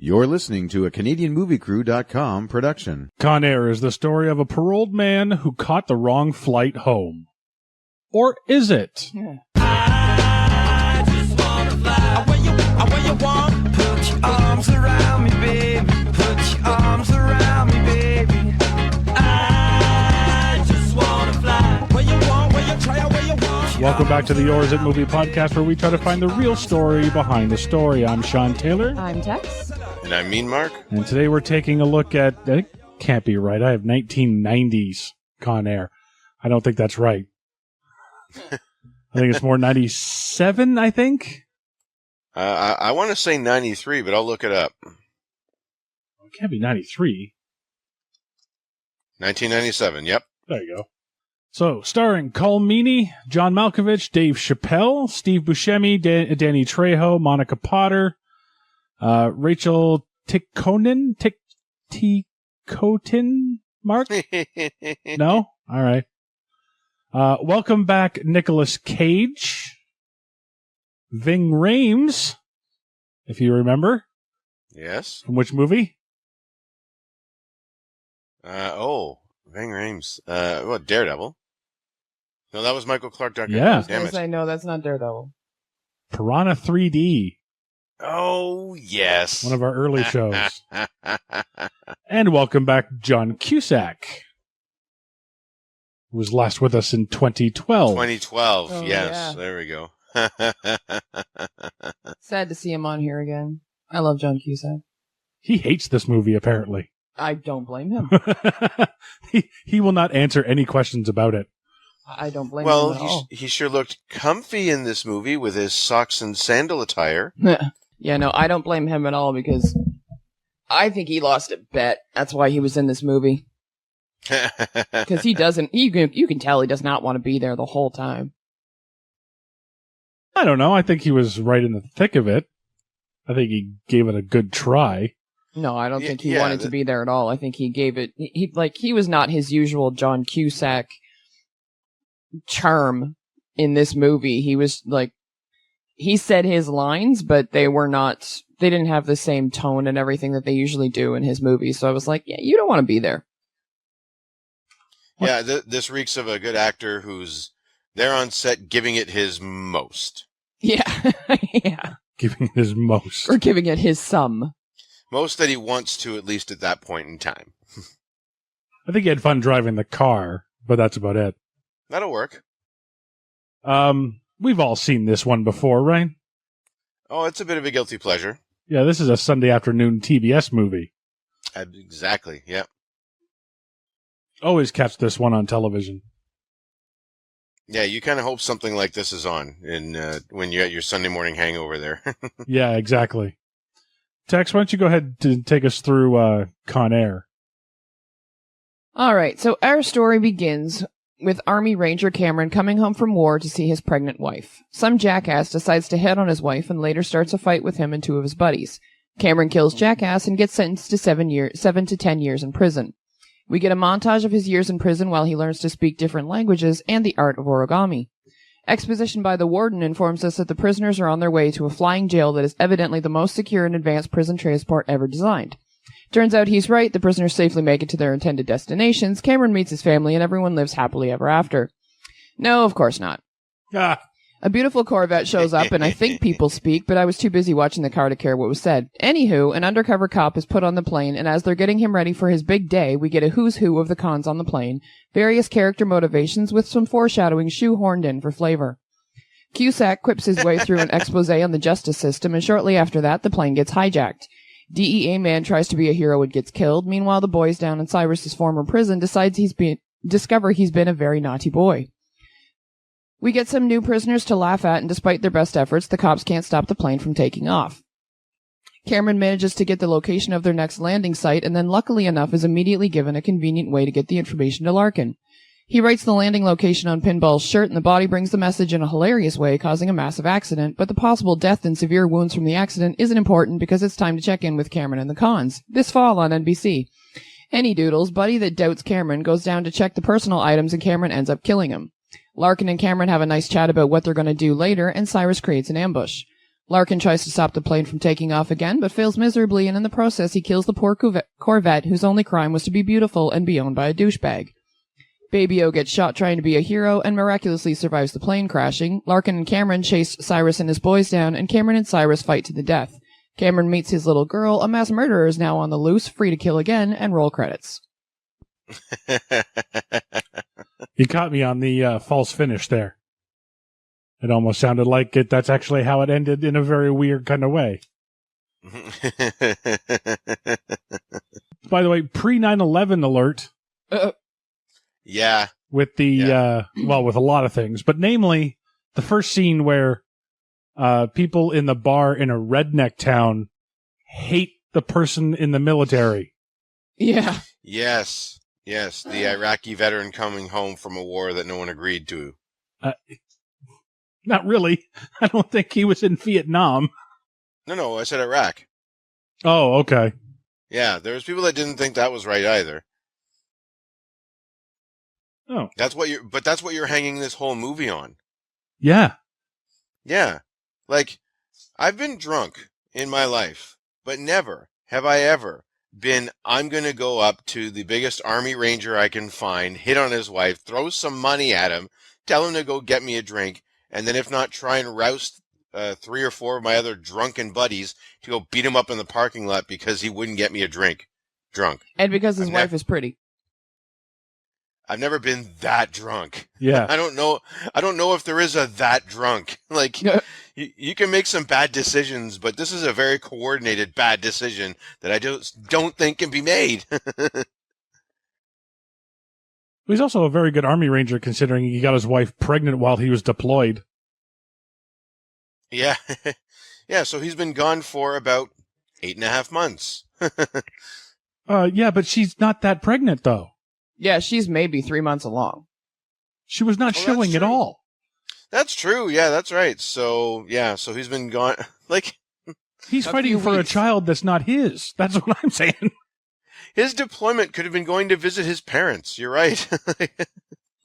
You're listening to a CanadianMovieCrew.com production. Con Air is the story of a paroled man who caught the wrong flight home. Or is it? I just wanna fly where you want. Put your arms around me, baby. Put your arms around me, baby. I just wanna fly where you want, where you try, where you want. Welcome back to the Yours It Movie podcast, where we try to find the real story behind the story. I'm Sean Taylor. I'm Tex. And I mean Mark. And today we're taking a look at, it can't be right, I have 1990s Con Air. I don't think that's right. I think it's more 97, I think. I want to say 93, but I'll look it up. It can't be 93. 1997, yep. There you go. So, starring Cole Meany, John Malkovich, Dave Chappelle, Steve Buscemi, Danny Trejo, Monica Potter, Rachel Tikkonen? Tikkonen? Mark? No? All right. Welcome back, Nicolas Cage. Ving Rhames, if you remember. Yes. From which movie? Ving Rhames. What, Daredevil? No, that was Michael Clark Duncan. Yeah. Damn it. I know that's not Daredevil. Piranha 3D. Oh, yes. One of our early shows. And welcome back, John Cusack, who was last with us in 2012. 2012, Oh, yes. yeah. There we go. Sad to see him on here again. I love John Cusack. He hates this movie, apparently. I don't blame him. he will not answer any questions about it. I don't blame him at all. Well, he sure looked comfy in this movie with his socks and sandal attire. Yeah, no, I don't blame him at all because I think he lost a bet. That's why he was in this movie. Because he doesn't, you can tell he does not want to be there the whole time. I don't know. I think he was right in the thick of it. I think he gave it a good try. No, I don't think he yeah, wanted to be there at all. I think he gave it, he was not his usual John Cusack charm in this movie. He was like, he said his lines, but they didn't have the same tone and everything that they usually do in his movies. So I was like, yeah, you don't want to be there. Yeah, this reeks of a good actor who's there on set giving it his most. Yeah. Yeah. Giving it his most. Or giving it his some. Most that he wants to, at least at that point in time. I think he had fun driving the car, but that's about it. That'll work. We've all seen this one before, right? Oh, it's a bit of a guilty pleasure. Yeah, this is a Sunday afternoon TBS movie. Exactly, yep. Always catch this one on television. Yeah, you kind of hope something like this is on when you're at your Sunday morning hangover there. Yeah, exactly. Tex, why don't you go ahead and take us through Con Air? All right, so our story begins with Army Ranger Cameron coming home from war to see his pregnant wife. Some jackass decides to hit on his wife and later starts a fight with him and two of his buddies. Cameron kills jackass and gets sentenced to 7 to 10 years in prison. We get a montage of his years in prison while he learns to speak different languages and the art of origami. Exposition by the warden informs us that the prisoners are on their way to a flying jail that is evidently the most secure and advanced prison transport ever designed. Turns out he's right, the prisoners safely make it to their intended destinations, Cameron meets his family, and everyone lives happily ever after. No, of course not. Ah, A beautiful Corvette shows up, and I think people speak, but I was too busy watching the car to care what was said. Anywho, an undercover cop is put on the plane, and as they're getting him ready for his big day, we get a who's who of the cons on the plane, various character motivations with some foreshadowing shoehorned in for flavor. Cusack quips his way through an expose on the justice system, and shortly after that, the plane gets hijacked. DEA man tries to be a hero and gets killed. Meanwhile, the boys down in Cyrus's former prison discover he's been a very naughty boy. We get some new prisoners to laugh at, and despite their best efforts, the cops can't stop the plane from taking off. Cameron manages to get the location of their next landing site, and then luckily enough is immediately given a convenient way to get the information to Larkin. He writes the landing location on Pinball's shirt, and the body brings the message in a hilarious way, causing a massive accident, but the possible death and severe wounds from the accident isn't important because it's time to check in with Cameron and the cons. This fall on NBC. Any doodles, Buddy that doubts Cameron goes down to check the personal items, and Cameron ends up killing him. Larkin and Cameron have a nice chat about what they're going to do later, and Cyrus creates an ambush. Larkin tries to stop the plane from taking off again, but fails miserably, and in the process he kills the poor Corvette whose only crime was to be beautiful and be owned by a douchebag. Baby O gets shot trying to be a hero and miraculously survives the plane crashing. Larkin and Cameron chase Cyrus and his boys down, and Cameron and Cyrus fight to the death. Cameron meets his little girl. A mass murderer is now on the loose, free to kill again, and roll credits. You caught me on the false finish there. It almost sounded like that's actually how it ended in a very weird kind of way. By the way, pre 9/11 alert. Yeah. With the, with a lot of things, but namely the first scene where people in the bar in a redneck town hate the person in the military. Yeah. Yes. The Iraqi veteran coming home from a war that no one agreed to. Not really. I don't think he was in Vietnam. No, I said Iraq. Oh, okay. Yeah, there was people that didn't think that was right either. Oh. That's what you're hanging this whole movie on. Yeah. Yeah. Like, I've been drunk in my life, but never have I ever been, I'm going to go up to the biggest Army Ranger I can find, hit on his wife, throw some money at him, tell him to go get me a drink, and then if not, try and roust 3 or 4 of my other drunken buddies to go beat him up in the parking lot because he wouldn't get me a drink. Drunk. And because his wife is pretty. I've never been that drunk. Yeah. I don't know if there is a that drunk. Like, you can make some bad decisions, but this is a very coordinated bad decision that I just don't think can be made. He's also a very good Army Ranger considering he got his wife pregnant while he was deployed. Yeah. Yeah, so he's been gone for about 8.5 months. Yeah, but she's not that pregnant, though. Yeah, she's maybe 3 months along. She was not showing at all. That's true. Yeah, that's right. So he's been gone. Like, he's fighting for a child that's not his. That's what I'm saying. His deployment could have been going to visit his parents. You're right.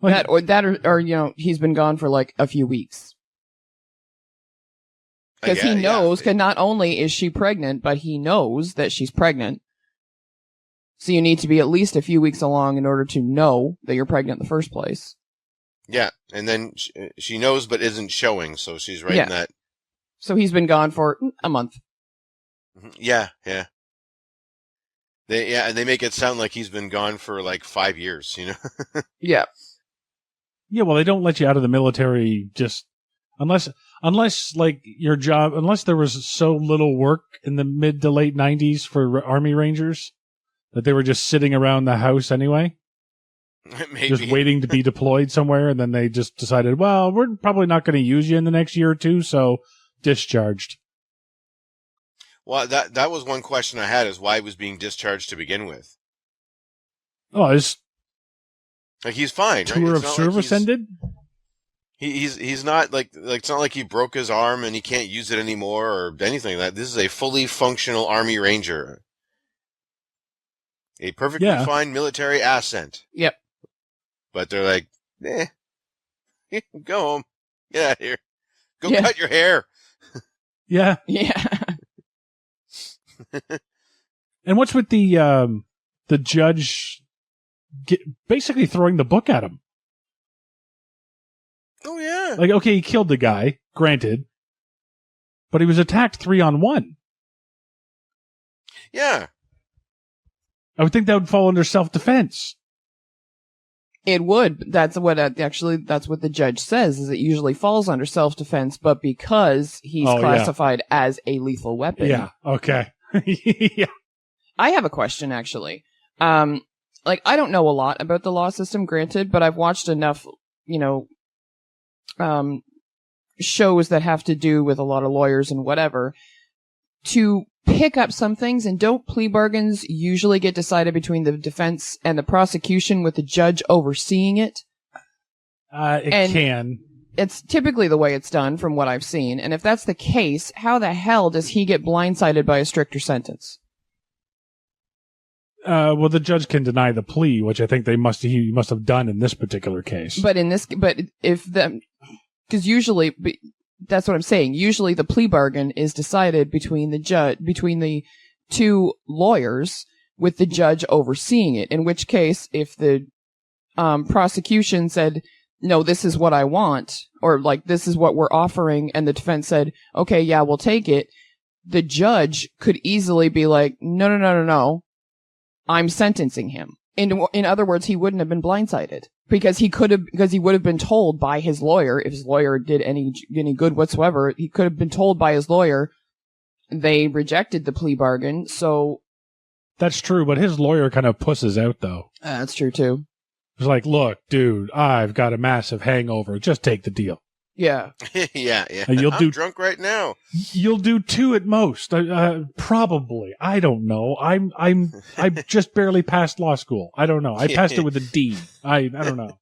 or he's been gone for like a few weeks. Because he knows, because not only is she pregnant, but he knows that she's pregnant. So you need to be at least a few weeks along in order to know that you're pregnant in the first place. Yeah, and then she knows but isn't showing, so she's right in that. So he's been gone for a month. Yeah. And they make it sound like he's been gone for like 5 years, you know? Yeah. Yeah, well, they don't let you out of the military just unless like your job, unless there was so little work in the mid to late 90s for Army Rangers that they were just sitting around the house anyway. Maybe. Just waiting to be deployed somewhere, and then they just decided, well, we're probably not going to use you in the next year or two, so discharged. Well, that was one question I had, is why he was being discharged to begin with. Oh, his like he's fine, tour right? of service ended? He's not like it's not like he broke his arm and he can't use it anymore or anything like that. This is a fully functional Army Ranger. A perfectly fine military ascent. Yep. But they're like, go home. Get out of here. Go cut your hair. Yeah. Yeah. And what's with the judge basically throwing the book at him? Oh, yeah. Like, okay, he killed the guy, granted, but he was attacked 3-on-1. Yeah. I would think that would fall under self-defense. It would. That's what the judge says, is it usually falls under self-defense, but because he's classified as a lethal weapon. Yeah, okay. Yeah. I have a question, actually. I don't know a lot about the law system, granted, but I've watched enough, shows that have to do with a lot of lawyers and whatever to pick up some things. And don't plea bargains usually get decided between the defense and the prosecution with the judge overseeing it? It can. It's typically the way it's done from what I've seen. And if that's the case, how the hell does he get blindsided by a stricter sentence? Well, the judge can deny the plea, which I think he must have done in this particular case. Because usually that's what I'm saying. Usually the plea bargain is decided between the two lawyers, with the judge overseeing it. In which case, if the prosecution said, no, this is what I want, or like, this is what we're offering, and the defense said, okay, yeah, we'll take it, the judge could easily be like, no, I'm sentencing him. In other words, he wouldn't have been blindsided because he would have been told by his lawyer, if his lawyer did any good whatsoever, he could have been told by his lawyer they rejected the plea bargain. So That's true, but his lawyer kind of pusses out, though. that's true too. It's like, look, dude, I've got a massive hangover. Just take the deal. Yeah. yeah. I'm drunk right now. You'll do 2 at most, probably. I don't know. I just barely passed law school. I don't know. I passed it with a D. I don't know.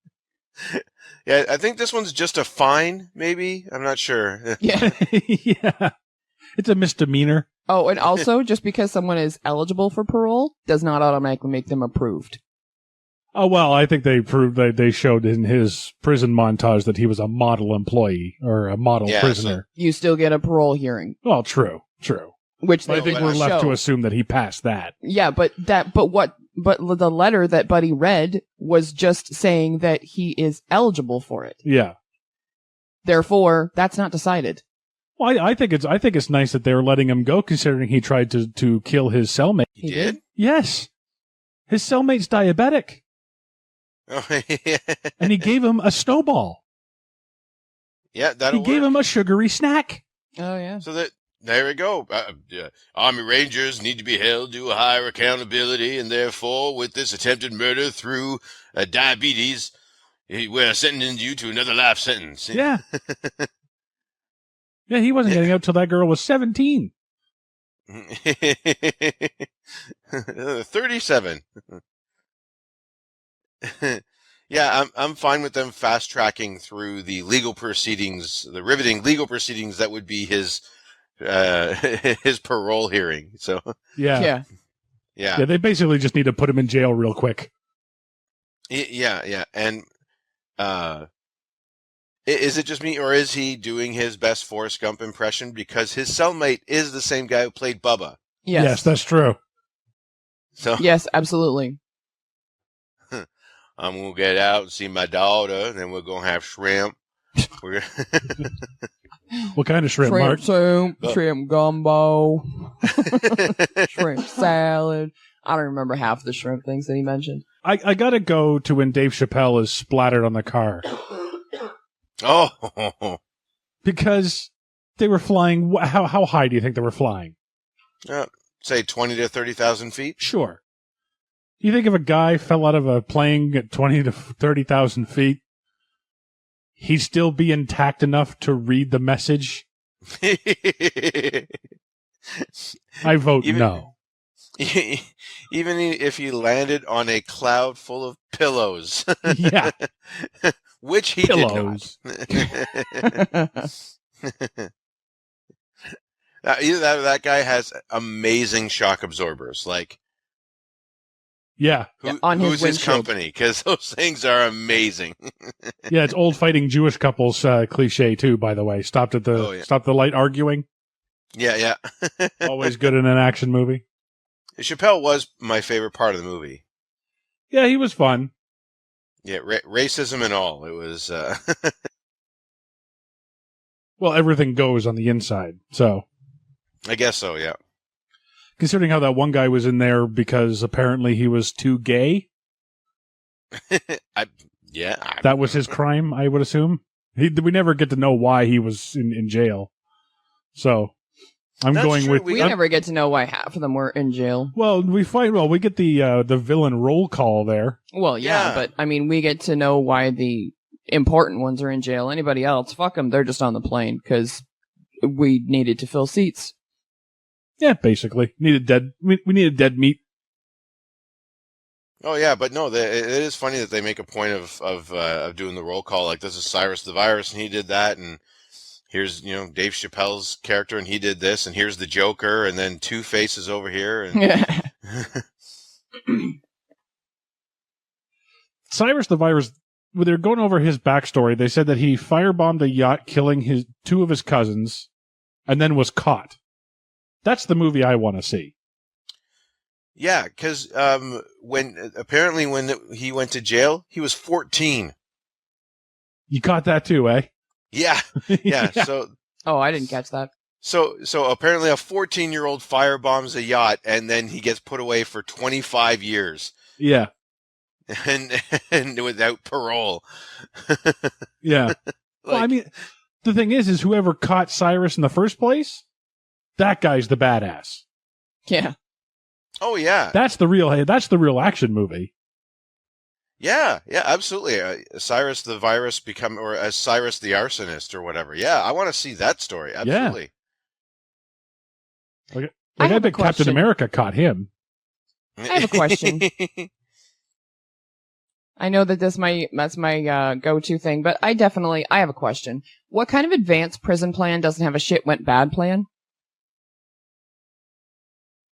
Yeah, I think this one's just a fine, maybe. I'm not sure. Yeah. Yeah, it's a misdemeanor. Oh, and also, just because someone is eligible for parole does not automatically make them approved. Oh, well, I think they proved that they showed in his prison montage that he was a model employee or a model prisoner. You still get a parole hearing, Well, true. which But I they think we're left show. to assume that he passed that. Yeah, but the letter that Buddy read was just saying that he is eligible for it. Yeah. Therefore, that's not decided. Well, I think it's nice that they were letting him go, considering he tried to kill his cellmate. He did? Yes, his cellmate's diabetic, Oh, yeah. and he gave him a snowball. Yeah, that'll He gave work. him a sugary snack. Oh yeah. So there we go. Army Rangers need to be held to a higher accountability, and therefore, with this attempted murder through diabetes, we're sentencing you to another life sentence. Yeah. Yeah, he wasn't getting out till that girl was 17. 37. Yeah, I'm fine with them fast tracking through the legal proceedings, the riveting legal proceedings that would be his parole hearing. So Yeah. Yeah. They basically just need to put him in jail real quick. Yeah, and is it just me, or is he doing his best Forrest Gump impression? Because his cellmate is the same guy who played Bubba. Yes, that's true. So Yes, absolutely. I'm gonna get out and see my daughter, and then we're gonna have shrimp. We're gonna What kind of shrimp, Mark? Shrimp soup, shrimp gumbo, shrimp salad. I don't remember half the shrimp things that he mentioned. I gotta go to when Dave Chappelle is splattered on the car. Oh, Because they were flying. How high do you think they were flying? say 20 to 30,000 feet. Sure. You think if a guy fell out of a plane at 20 to 30,000 feet, he'd still be intact enough to read the message? I vote no. Even if he landed on a cloud full of pillows. Yeah. Which he Pillows. did not. That guy has amazing shock absorbers. Like, Yeah. On his who's his windshield. company? Because those things are amazing. Yeah, it's old fighting Jewish couples cliche too, by the way. Stopped at the light arguing. Yeah. Always good in an action movie. Chappelle was my favorite part of the movie. Yeah, he was fun. Yeah, racism and all. It was. Well, everything goes on the inside. So, I guess so. Yeah. considering how that one guy was in there because apparently he was too gay, that was his crime, I would assume. We never get to know why he was in jail. So I'm That's going true. with. We never get to know why half of them were in jail. Well, we get the villain roll call there. Well, yeah, but I mean, we get to know why the important ones are in jail. Anybody else, fuck them. They're just on the plane because we needed to fill seats. Yeah, basically we needed dead meat. Oh yeah, but no, it is funny that they make a point of doing the roll call. Like, this is Cyrus the Virus, and he did that, and here's Dave Chappelle's character, and he did this, and here's the Joker, and then Two-Face is over here. And Cyrus the Virus when they're going over his backstory, they said that he firebombed a yacht, killing two of his cousins, and then was caught. That's the movie I want to see. Yeah, because when he went to jail, he was 14. You caught that too, eh? Yeah, yeah. So Oh, I didn't catch that. So apparently a 14-year-old firebombs a yacht and then he gets put away for 25 years. Yeah. And without parole. Yeah. Well, I mean, the thing is whoever caught Cyrus in the first place, that guy's the badass. Yeah. Oh yeah. That's the real action movie. Yeah, absolutely. Cyrus the virus as Cyrus the arsonist or whatever. Yeah, I want to see that story. Absolutely. Yeah. I bet Captain America caught him. I have a question. I know that that's my go-to thing, but I have a question. What kind of advanced prison plan doesn't have a shit went bad plan?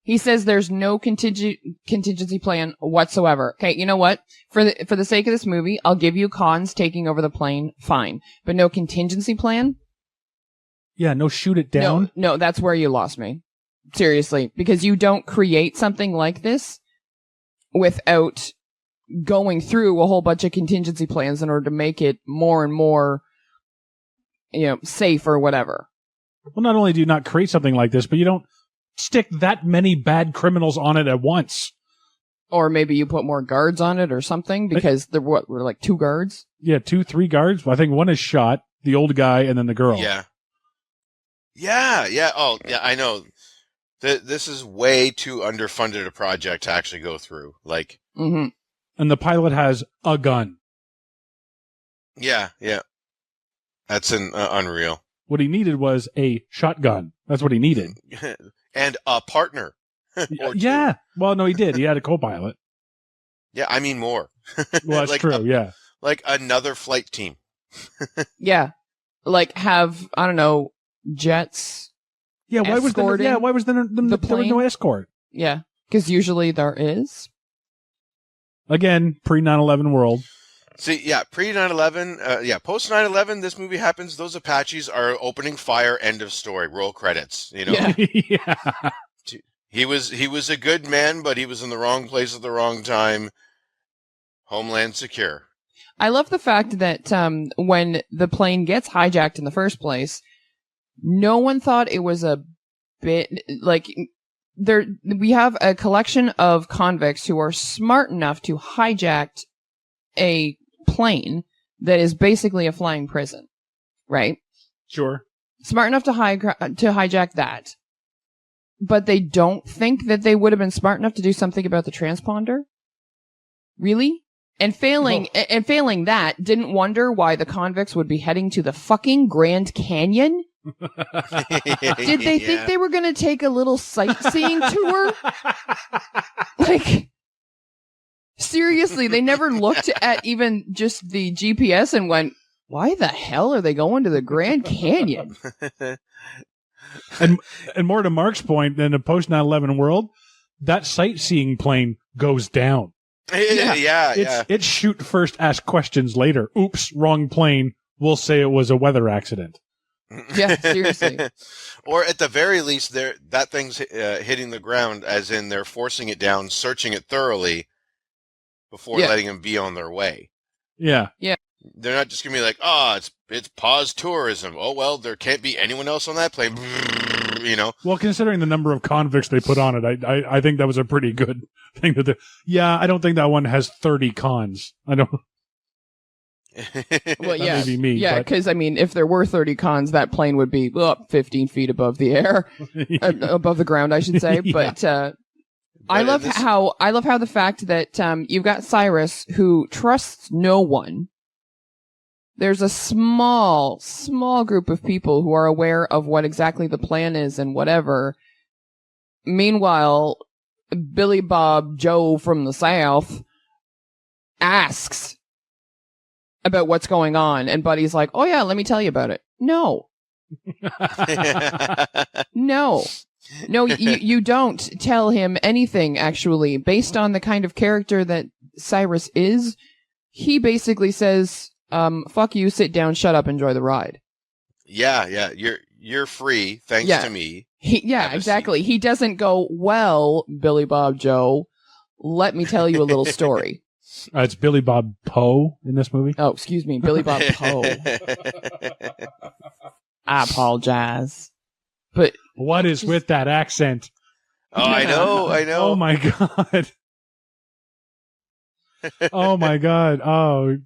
He says there's no contingency plan whatsoever. Okay, you know what? For the sake of this movie, I'll give you cons taking over the plane, fine. But no contingency plan? Yeah, no shoot it down? No, that's where you lost me. Seriously. Because you don't create something like this without going through a whole bunch of contingency plans in order to make it more and more, safe or whatever. Well, not only do you not create something like this, but you don't stick that many bad criminals on it at once. Or maybe you put more guards on it or something, because there were like 2 guards? Yeah, 2-3 guards. I think one is shot, the old guy, and then the girl. Yeah. Oh, yeah, I know. This is way too underfunded a project to actually go through. Like, mm-hmm. And the pilot has a gun. Yeah. That's unreal. What he needed was a shotgun. That's what he needed. And a partner. Yeah. Well, no, he did. He had a co-pilot. Yeah, I mean more. Well, that's true, yeah. Like another flight team. Yeah. Like have, I don't know, jets. Yeah, why was there no escort? Yeah, because usually there is. Again, pre 9/11 world. See, yeah, pre 9/11, post 9/11, this movie happens. Those Apaches are opening fire. End of story. Roll credits. Yeah. Yeah. He was a good man, but he was in the wrong place at the wrong time. Homeland secure. I love the fact that when the plane gets hijacked in the first place, no one thought it was a bit like there. We have a collection of convicts who are smart enough to hijack a plane that is basically a flying prison, right? Sure. Smart enough to hijack that, but they don't think that they would have been smart enough to do something about the transponder. Really? And failing that, didn't wonder why the convicts would be heading to the fucking Grand Canyon? Did they think they were going to take a little sightseeing tour? Like, seriously, they never looked at even just the GPS and went, why the hell are they going to the Grand Canyon? And more to Mark's point, in a post 9/11 world, that sightseeing plane goes down. It's shoot first, ask questions later. Oops, wrong plane. We'll say it was a weather accident. Yeah, seriously. Or at the very least, that thing's hitting the ground, as in they're forcing it down, searching it thoroughly before letting them be on their way. Yeah. Yeah. They're not just going to be like, it's pause tourism. Oh, well, there can't be anyone else on that plane. Well, considering the number of convicts they put on it, I think that was a pretty good thing to do. Yeah, I don't think that one has 30 cons. I don't. Well, yeah. That may be me, yeah, because, if there were 30 cons, that plane would be 15 feet above the air. Above the ground, I should say. Yeah. But I love how the fact that you've got Cyrus, who trusts no one. There's a small group of people who are aware of what exactly the plan is and whatever. Meanwhile, Billy Bob Joe from the South asks about what's going on, and Buddy's like, oh yeah, let me tell you about it. No, you don't tell him anything, actually. Based on the kind of character that Cyrus is, he basically says, fuck you, sit down, shut up, enjoy the ride. Yeah. You're free, thanks Yeah. to me. Yeah, exactly. He doesn't go, well, Billy Bob Joe, let me tell you a little story. It's Billy Bob Poe in this movie. Oh, excuse me, Billy Bob Poe. I apologize. But What is with that accent? Oh, I know. Oh my god. Oh my god. Oh,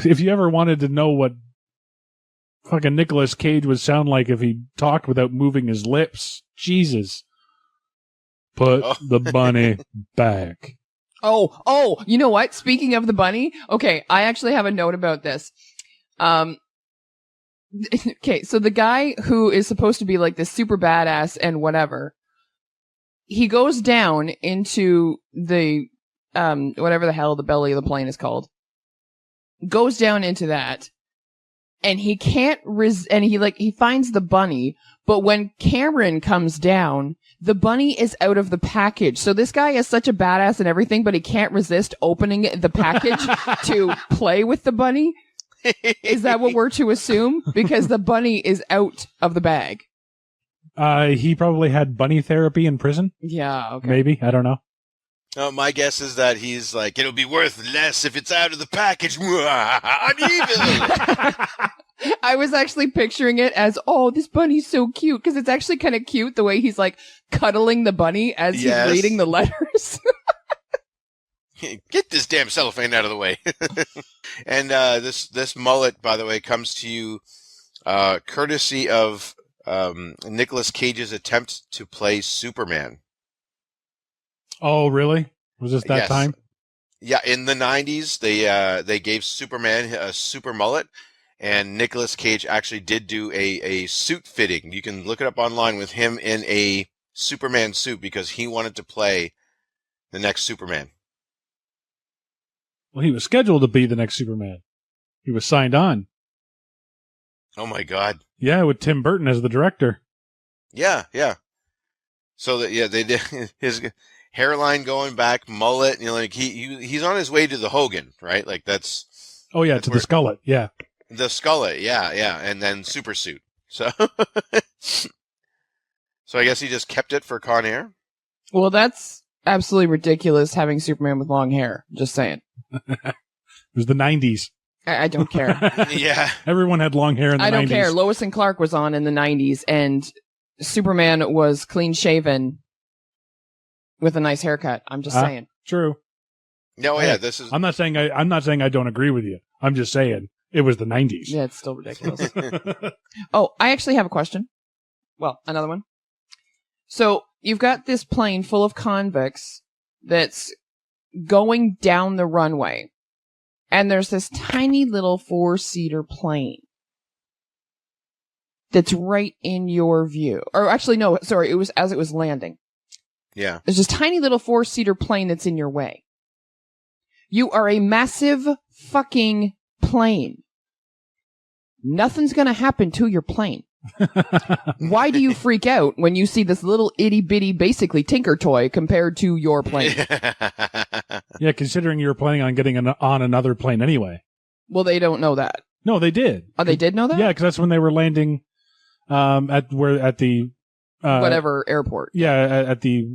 if you ever wanted to know what fucking Nicolas Cage would sound like if he talked without moving his lips, Jesus. Put the bunny back. Oh, you know what? Speaking of the bunny, okay, I actually have a note about this. Okay, so the guy who is supposed to be like this super badass and whatever, he goes down into the, whatever the hell the belly of the plane is called, goes down into that, and he can't and he finds the bunny, but when Cameron comes down, the bunny is out of the package. So this guy is such a badass and everything, but he can't resist opening the package to play with the bunny. Is that what we're to assume? Because the bunny is out of the bag. He probably had bunny therapy in prison. Yeah, okay. Maybe. I don't know. No, my guess is that he's like, it'll be worth less if it's out of the package. I'm evil. I was actually picturing it as, oh, this bunny's so cute, because it's actually kind of cute the way he's like cuddling the bunny as he's reading the letters. Get this damn cellophane out of the way. And this mullet, by the way, comes to you courtesy of Nicolas Cage's attempt to play Superman. Oh, really? Was this that time? Yeah, in the 90s, they gave Superman a super mullet, and Nicolas Cage actually did do a suit fitting. You can look it up online with him in a Superman suit because he wanted to play the next Superman. Well, he was scheduled to be the next Superman. He was signed on. Oh my God! Yeah, with Tim Burton as the director. Yeah. So that they did his hairline going back, mullet. You know, like he's on his way to the Hogan, right? Like that's. Oh yeah, to the skullet. Yeah. The skullet, yeah, and then super suit. So, so I guess he just kept it for Con Air. Well, that's absolutely ridiculous having Superman with long hair. Just saying. It was the 90s. I don't care. Yeah. Everyone had long hair in the 90s. I don't care. Lois and Clark was on in the 90s, and Superman was clean shaven with a nice haircut. I'm just saying. True. No, Hey, yeah, this is. I'm not saying I don't agree with you. I'm just saying it was the 90s. Yeah, it's still ridiculous. Oh, I actually have a question. Well, another one. So you've got this plane full of convicts that's going down the runway, and there's this tiny little 4-seater plane that's right in your view. Or actually, no, sorry, it was as it was landing. Yeah. There's this tiny little 4-seater plane that's in your way. You are a massive fucking plane. Nothing's gonna happen to your plane. Why do you freak out when you see this little itty bitty, basically Tinker toy compared to your plane? Yeah, considering you were planning on getting on another plane anyway. Well, they don't know that. No, they did. Oh, they did know that? Yeah, because that's when they were landing at the whatever airport. Yeah, at the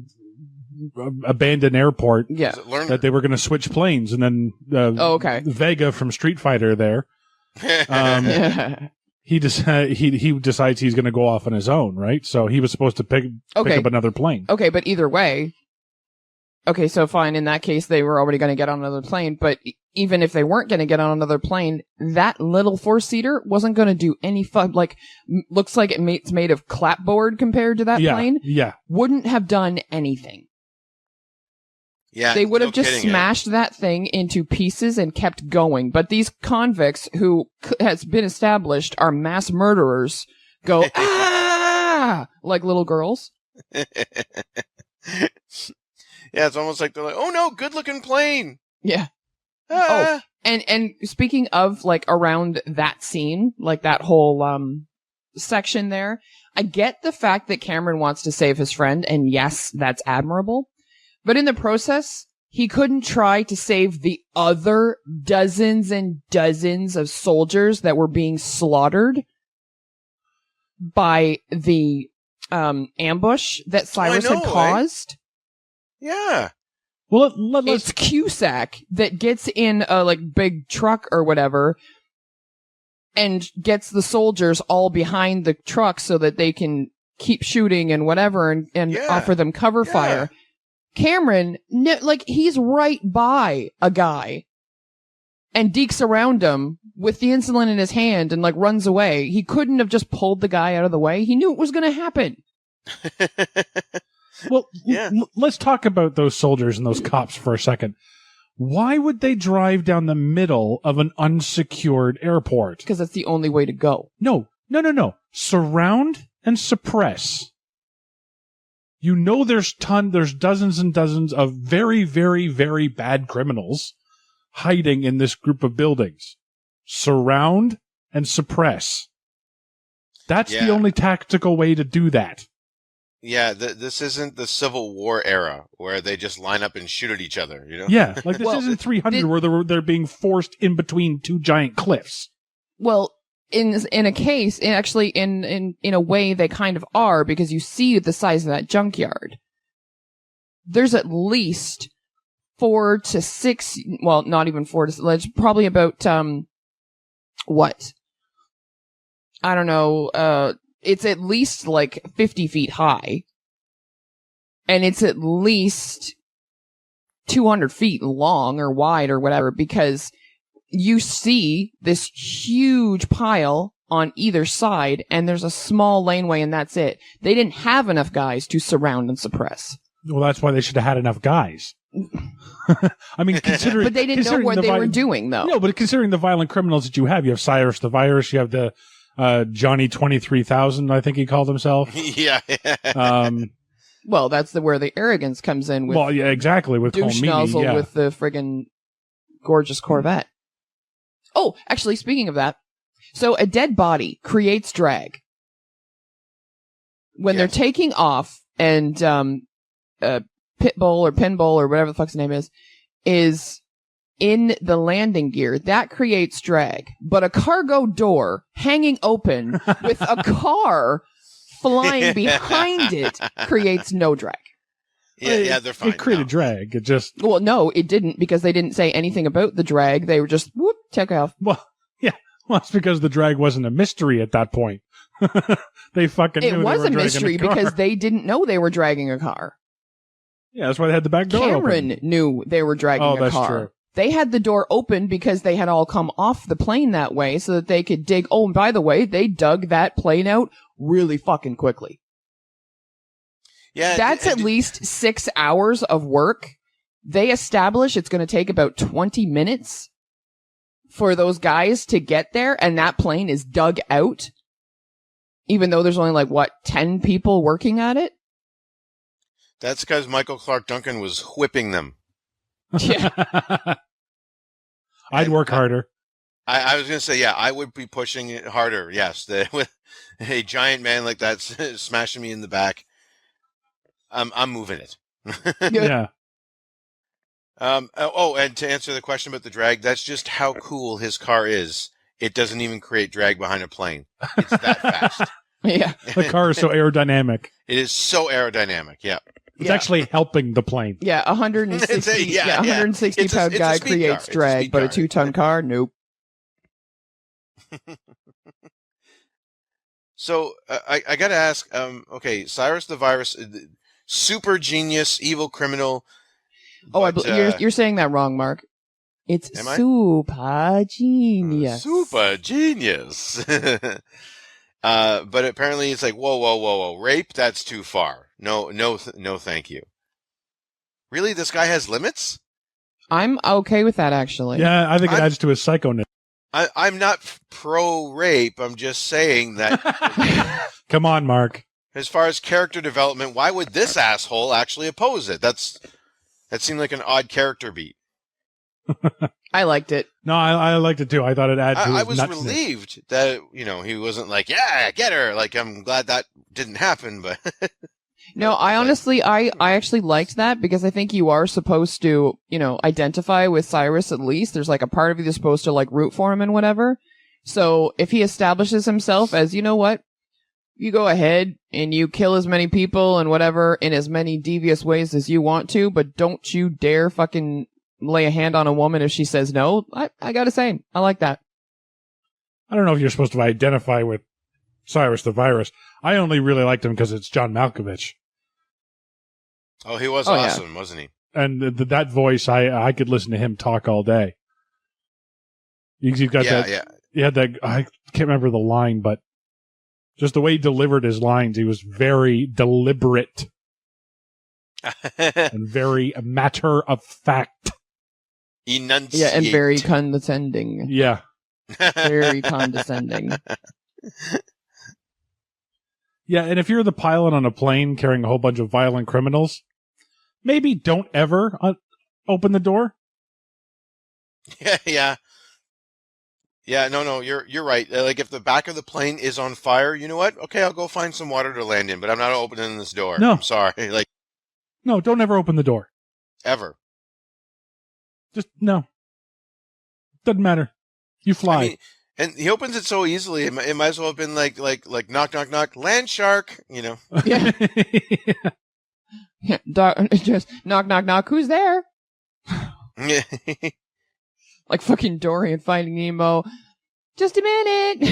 abandoned airport. Yeah, that they were going to switch planes, and then okay, Vega from Street Fighter there. He decides he's going to go off on his own, right? So he was supposed to pick up another plane. Okay, but either way, okay, so fine. In that case, they were already going to get on another plane. But even if they weren't going to get on another plane, that little 4-seater wasn't going to do any fun. Like, looks like it's made of clapboard compared to that plane. Yeah, wouldn't have done anything. Yeah, they would have just smashed that thing into pieces and kept going. But these convicts, who has been established are mass murderers, go ah like little girls. Yeah, it's almost like they're like, "Oh no, good-looking plane." Yeah. Ah. Oh, and speaking of like around that scene, like that whole section there, I get the fact that Cameron wants to save his friend, and yes, that's admirable. But in the process, he couldn't try to save the other dozens and dozens of soldiers that were being slaughtered by the ambush that Cyrus had caused. Yeah. Well, It's Cusack that gets in a big truck or whatever and gets the soldiers all behind the truck so that they can keep shooting and whatever and offer them cover fire. Cameron, he's right by a guy and dekes around him with the insulin in his hand and runs away. He couldn't have just pulled the guy out of the way. He knew it was going to happen. Well, let's talk about those soldiers and those cops for a second. Why would they drive down the middle of an unsecured airport? Because that's the only way to go. No. Surround and suppress. You know there's dozens and dozens of very, very, very bad criminals hiding in this group of buildings. Surround and suppress. That's the only tactical way to do that. Yeah, this isn't the Civil War era where they just line up and shoot at each other, you know? Yeah, this isn't 300 where they're being forced in between two giant cliffs. Well, in a case, actually in a way they kind of are, because you see the size of that junkyard. There's at least 4 to 6, well, not even 4 to 6, probably about, what? I don't know, it's at least 50 feet high. And it's at least 200 feet long or wide or whatever, because you see this huge pile on either side and there's a small laneway and that's it. They didn't have enough guys to surround and suppress. Well, that's why they should have had enough guys. I mean, considering... But they didn't know what they were doing, though. No, but considering the violent criminals that you have Cyrus the Virus, you have the Johnny 23,000, I think he called himself. Yeah. Well, that's where the arrogance comes in. With exactly. With douche nozzle with the friggin' gorgeous Corvette. Oh, actually, speaking of that, so a dead body creates drag. When they're taking off and Pitbull or Pinball or whatever the fuck's name is in the landing gear, that creates drag. But a cargo door hanging open with a car flying behind it creates no drag. Yeah, they're fine. It created drag. It just... Well, no, it didn't, because they didn't say anything about the drag. They were just, whoop, take off. Well, yeah. Well, it's because the drag wasn't a mystery at that point. They fucking knew it was they were a mystery dragging a car. because they didn't know they were dragging a car. Yeah, that's why they had the back door Cameron open. knew they were dragging a that's car. True. They had the door open because they had all come off the plane that way so that they could dig. Oh, and by the way, they dug that plane out really fucking quickly. Yeah, That's at least 6 hours of work. They establish it's going to take about 20 minutes for those guys to get there, and that plane is dug out, even though there's only 10 people working at it. That's because Michael Clark Duncan was whipping them. Yeah. I'd work harder. I was going to say, yeah, I would be pushing it harder. Yes, with a giant man like that smashing me in the back. I'm moving it. Yeah. And to answer the question about the drag, that's just how cool his car is. It doesn't even create drag behind a plane. It's that fast. Yeah. The car is so aerodynamic. It is so aerodynamic. Yeah. It's actually helping the plane. Yeah, 160 It's a pound guy speed creates car. drag, but a car. 2-ton car, nope. So I got to ask. Okay, Cyrus the Virus, super genius, evil criminal. You're saying that wrong, Mark. It's super genius. Super genius. But apparently it's whoa. Rape? That's too far. No, thank you. Really? This guy has limits? I'm okay with that, actually. Yeah, I think it adds to his psychoness. I'm not pro-rape. I'm just saying that... Come on, Mark. As far as character development, why would this asshole actually oppose it? That seemed like an odd character beat. I liked it. No, I liked it too. I thought it added to his I was nutsness. relieved that, he wasn't like, yeah, get her. Like, I'm glad that didn't happen, but... No, I honestly, I actually liked that because I think you are supposed to, identify with Cyrus at least. There's like a part of you that's supposed to like root for him and whatever. So if he establishes himself as, you know what, you go ahead and you kill as many people and whatever in as many devious ways as you want to, but don't you dare fucking lay a hand on a woman if she says no. I gotta say, I like that. I don't know if you're supposed to identify with Cyrus the Virus. I only really liked him because it's John Malkovich. Oh, he was Oh, yeah. awesome, wasn't he? And that voice, I could listen to him talk all day. You've got Yeah, that. yeah. He had that. I can't remember the line, but just the way he delivered his lines, he was very deliberate and very matter of fact. Enunciate. Yeah, and very condescending. Yeah. Very condescending. Yeah, and if you're the pilot on a plane carrying a whole bunch of violent criminals, maybe don't ever open the door. Yeah. Yeah, no, you're right. Like if the back of the plane is on fire, you know what? Okay, I'll go find some water to land in, but I'm not opening this door. No. I'm sorry. Like No, don't ever open the door. ever. Just no. Doesn't matter. You fly. I mean, and he opens it so easily. It might as well have been like knock knock knock, land shark, Yeah. Yeah. Yeah, just knock, knock, knock. Who's there? Like fucking Dory and Finding Nemo. Just a minute.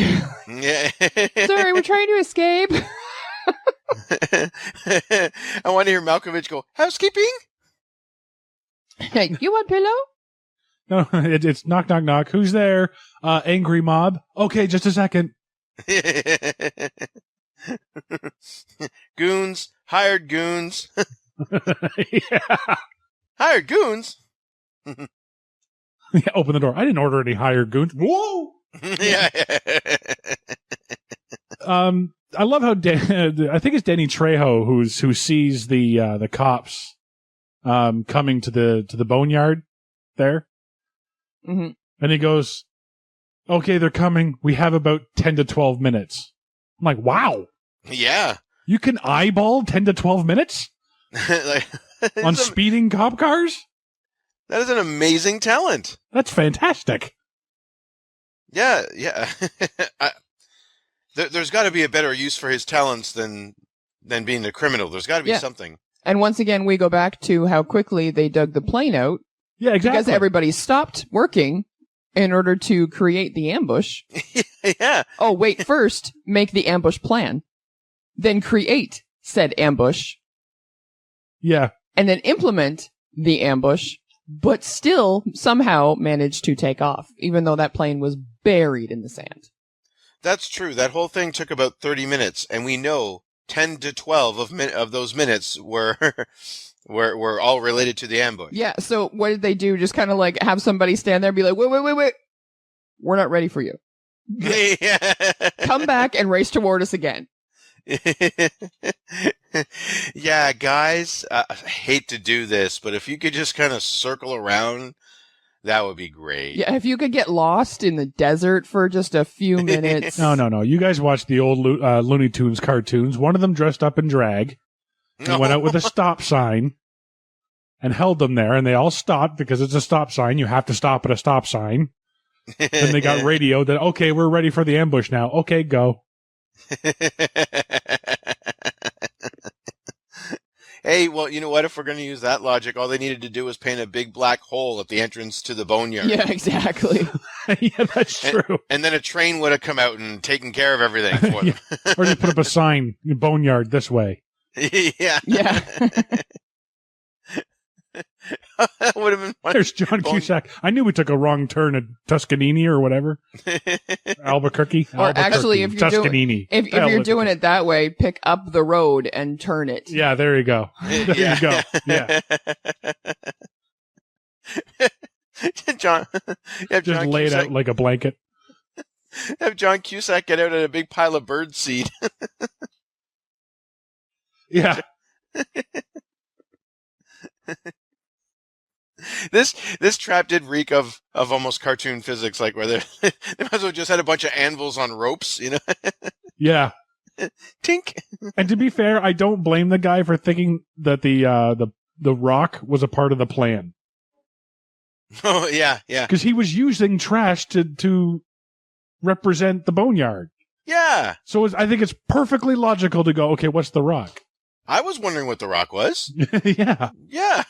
Yeah. Sorry, we're trying to escape. I want to hear Malkovich go, housekeeping? Hey, you want pillow? No, it's knock, knock, knock. Who's there? Angry mob. Okay, just a second. Goons. Hired goons. Yeah. Hired goons? Yeah, open the door. I didn't order any hired goons. Whoa! Yeah. I love how I think it's Danny Trejo who sees the cops coming to the boneyard there. Mm-hmm. And he goes, okay, they're coming. We have about 10 to 12 minutes. I'm like, wow. Yeah. You can eyeball 10 to 12 minutes Like, on speeding cop cars? that is an amazing talent. That's fantastic. Yeah. There's got to be a better use for his talents than being a criminal. There's got to be Yeah. something. And once again, we go back to how quickly they dug the plane out Yeah, exactly. because everybody stopped working in order to create the ambush. Yeah. Oh, wait, first, make the ambush plan. Then create said ambush. Yeah. And then implement the ambush, but still somehow manage to take off, even though that plane was buried in the sand. That's true. That whole thing took about 30 minutes, and we know 10 to 12 of those minutes were were all related to the ambush. Yeah, so what did they do? Just kind of like have somebody stand there and be like, wait. We're not ready for you. Come back and race toward us again. Yeah, guys, I hate to do this, but if you could just kind of circle around, that would be great. Yeah, if you could get lost in the desert for just a few minutes. No. You guys watched the old Looney Tunes cartoons. One of them dressed up in drag and went out with a stop sign and held them there, and they all stopped because it's a stop sign. You have to stop at a stop sign. Then they got radio that, okay, we're ready for the ambush now. Okay, go. Hey, well, you know what? If we're going to use that logic, all they needed to do was paint a big black hole at the entrance to the boneyard. Yeah, exactly. Yeah, that's true. And then a train would have come out and taken care of everything for them. Or just put up a sign, boneyard this way. Yeah. Yeah. That would have been fun. There's John Cusack. I knew we took a wrong turn at Tuscanini or whatever. Albuquerque. Or actually, if you're Tuscanini. If you're doing it that way, pick up the road and turn it. Yeah, there you go. There you go. Yeah. John, Just John lay it Cusack, out like a blanket. have John Cusack get out at a big pile of bird seed. Yeah. This trap did reek of almost cartoon physics, like where they might as well just had a bunch of anvils on ropes, you know? Yeah. Tink. And to be fair, I don't blame the guy for thinking that the rock was a part of the plan, Oh yeah, yeah, because he was using trash to represent the boneyard. yeah. So I think it's perfectly logical to go, okay, what's the rock? I was wondering what the rock was. Yeah. Yeah.